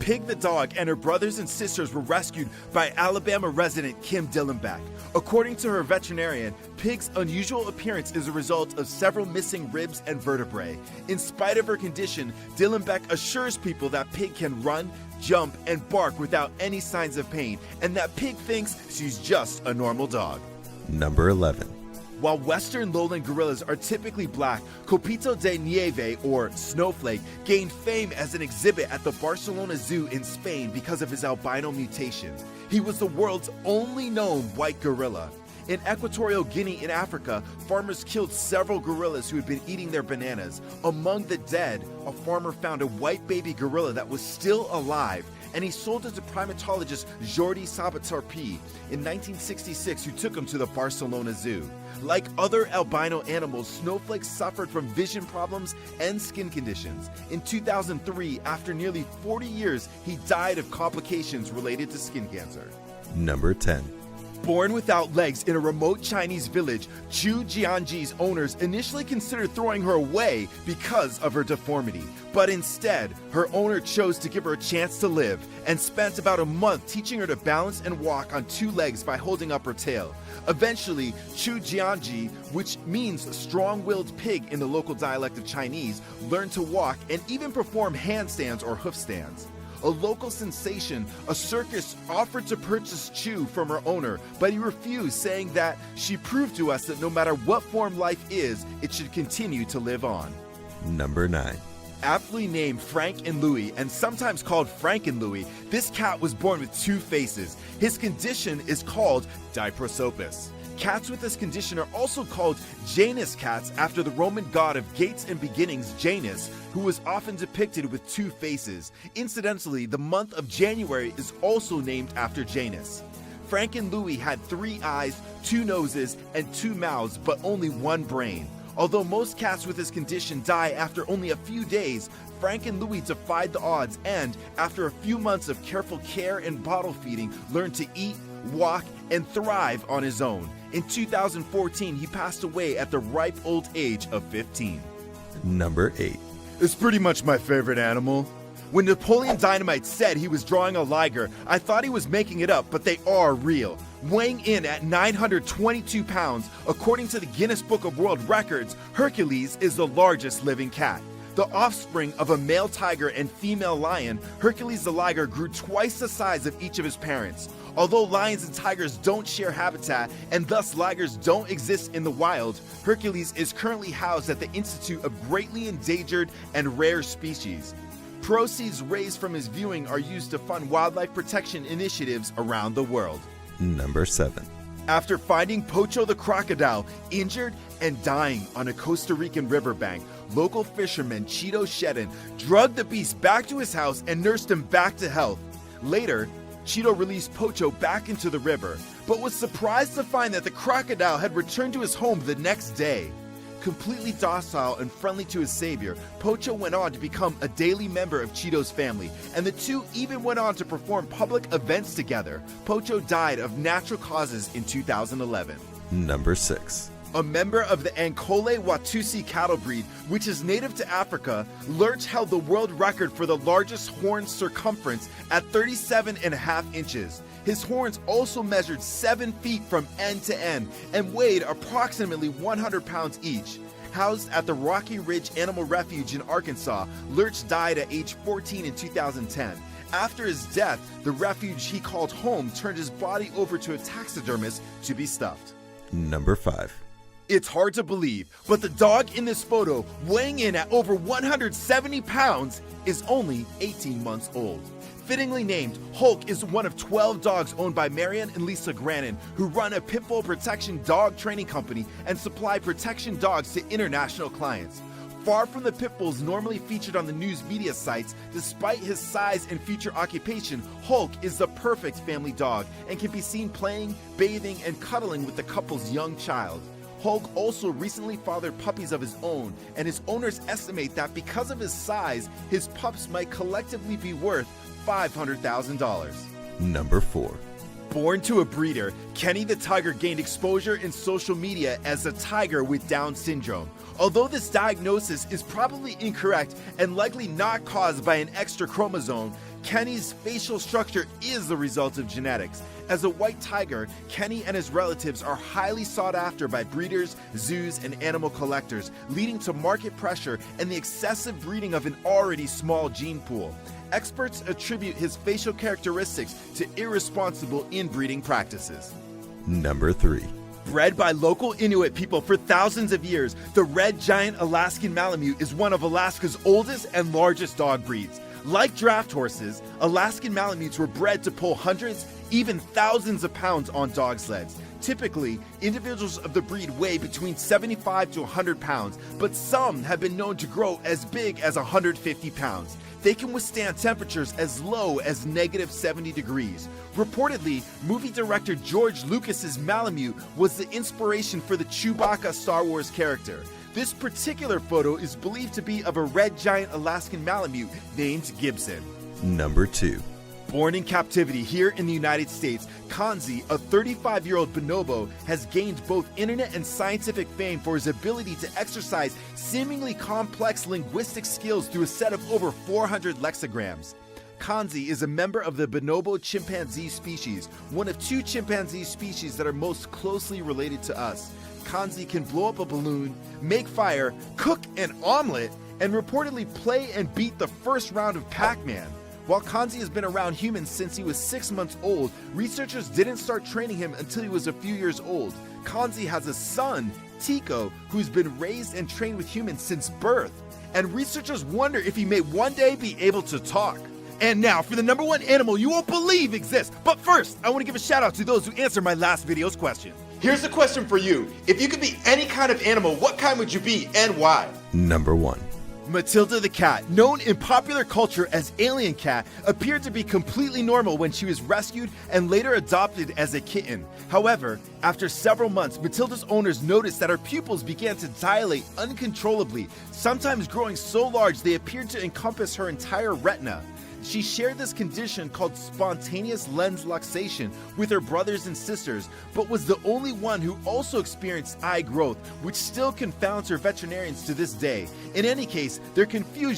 Pig the dog and her brothers and sisters were rescued by Alabama resident Kim Dillenbach. According to her veterinarian, Pig's unusual appearance is a result of several missing ribs and vertebrae. In spite of her condition, Dillenbach assures people that Pig can run, jump, and bark without any signs of pain, and that Pig thinks she's just a normal dog. Number 11. While western lowland gorillas are typically black, Copito de Nieve, or Snowflake, gained fame as an exhibit at the Barcelona Zoo in Spain because of his albino mutation. He was the world's only known white gorilla. In Equatorial Guinea in Africa, farmers killed several gorillas who had been eating their bananas. Among the dead, a farmer found a white baby gorilla that was still alive, and he sold it to primatologist Jordi Sabatarpi in 1966, who took him to the Barcelona Zoo. Like other albino animals, Snowflake suffered from vision problems and skin conditions. In 2003, after nearly 40 years, he died of complications related to skin cancer. Number 10. Born without legs in a remote Chinese village, Chu Jianji's owners initially considered throwing her away because of her deformity. But instead, her owner chose to give her a chance to live and spent about a month teaching her to balance and walk on two legs by holding up her tail. Eventually, Chu Jianji, which means strong-willed pig in the local dialect of Chinese, learned to walk and even perform handstands or hoof stands. A local sensation, a circus offered to purchase Chu from her owner, but he refused, saying that she proved to us that no matter what form life is, it should continue to live on. Number 9. Aptly named Frank and Louie, and sometimes called Frank and Louie, this cat was born with two faces. His condition is called diprosopis. Cats with this condition are also called Janus cats after the Roman god of gates and beginnings, Janus, who was often depicted with two faces. Incidentally, the month of January is also named after Janus. Frank and Louie had 3 eyes, 2 noses, and 2 mouths, but only 1 brain. Although most cats with this condition die after only a few days, Frank and Louie defied the odds and, after a few months of careful care and bottle feeding, learned to eat, walk, and thrive on his own. In 2014, he passed away at the ripe old age of 15. Number 8. It's pretty much my favorite animal. When Napoleon Dynamite said he was drawing a liger, I thought he was making it up, but they are real. Weighing in at 922 pounds, according to the Guinness Book of World Records, Hercules is the largest living cat. The offspring of a male tiger and female lion, Hercules the liger grew twice the size of each of his parents. Although lions and tigers don't share habitat and thus ligers don't exist in the wild, Hercules is currently housed at the Institute of Greatly Endangered and Rare Species. Proceeds raised from his viewing are used to fund wildlife protection initiatives around the world. Number 7. After finding Pocho the crocodile injured and dying on a Costa Rican riverbank, local fisherman Cheeto Shedden drugged the beast back to his house and nursed him back to health. Later, Cheeto released Pocho back into the river, but was surprised to find that the crocodile had returned to his home the next day. Completely docile and friendly to his savior, Pocho went on to become a daily member of Cheeto's family, and the two even went on to perform public events together. Pocho died of natural causes in 2011. Number 6. A member of the Ankole Watusi cattle breed, which is native to Africa, Lurch held the world record for the largest horn circumference at 37.5 inches. His horns also measured 7 feet from end to end and weighed approximately 100 pounds each. Housed at the Rocky Ridge Animal Refuge in Arkansas, Lurch died at age 14 in 2010. After his death, the refuge he called home turned his body over to a taxidermist to be stuffed. Number 5. It's hard to believe, but the dog in this photo, weighing in at over 170 pounds, is only 18 months old. Fittingly named, Hulk is one of 12 dogs owned by Marion and Lisa Grannon, who run a pit bull protection dog training company and supply protection dogs to international clients. Far from the pit bulls normally featured on the news media sites, despite his size and future occupation, Hulk is the perfect family dog and can be seen playing, bathing, and cuddling with the couple's young child. Hulk also recently fathered puppies of his own, and his owners estimate that because of his size, his pups might collectively be worth $500,000. Number 4. Born to a breeder, Kenny the tiger gained exposure in social media as a tiger with Down syndrome. Although this diagnosis is probably incorrect and likely not caused by an extra chromosome, Kenny's facial structure is the result of genetics. As a white tiger, Kenny and his relatives are highly sought after by breeders, zoos, and animal collectors, leading to market pressure and the excessive breeding of an already small gene pool. Experts attribute his facial characteristics to irresponsible inbreeding practices. Number 3. Bred by local Inuit people for thousands of years, the red giant Alaskan Malamute is one of Alaska's oldest and largest dog breeds. Like draft horses, Alaskan Malamutes were bred to pull hundreds, even thousands of pounds on dog sleds. Typically, individuals of the breed weigh between 75 to 100 pounds, but some have been known to grow as big as 150 pounds. They can withstand temperatures as low as negative 70 degrees. Reportedly, movie director George Lucas's Malamute was the inspiration for the Chewbacca Star Wars character. This particular photo is believed to be of a red giant Alaskan Malamute named Gibson. Number 2. Born in captivity here in the United States, Kanzi, a 35-year-old bonobo, has gained both internet and scientific fame for his ability to exercise seemingly complex linguistic skills through a set of over 400 lexicograms. Kanzi is a member of the bonobo chimpanzee species, one of 2 chimpanzee species that are most closely related to us. Kanzi can blow up a balloon, make fire, cook an omelet, and reportedly play and beat the first round of Pac-Man. While Kanzi has been around humans since he was 6 months old, researchers didn't start training him until he was a few years old. Kanzi has a son, Tico, who's been raised and trained with humans since birth. And researchers wonder if he may one day be able to talk. And now for the number 1 animal you won't believe exists. But first, I want to give a shout out to those who answered my last video's question. Here's the question for you. If you could be any kind of animal, what kind would you be and why? Number 1. Matilda the cat, known in popular culture as Alien Cat, appeared to be completely normal when she was rescued and later adopted as a kitten. However, after several months, Matilda's owners noticed that her pupils began to dilate uncontrollably, sometimes growing so large they appeared to encompass her entire retina. She shared this condition called spontaneous lens luxation with her brothers and sisters, but was the only one who also experienced eye growth, which still confounds her veterinarians to this day. In any case, their confusion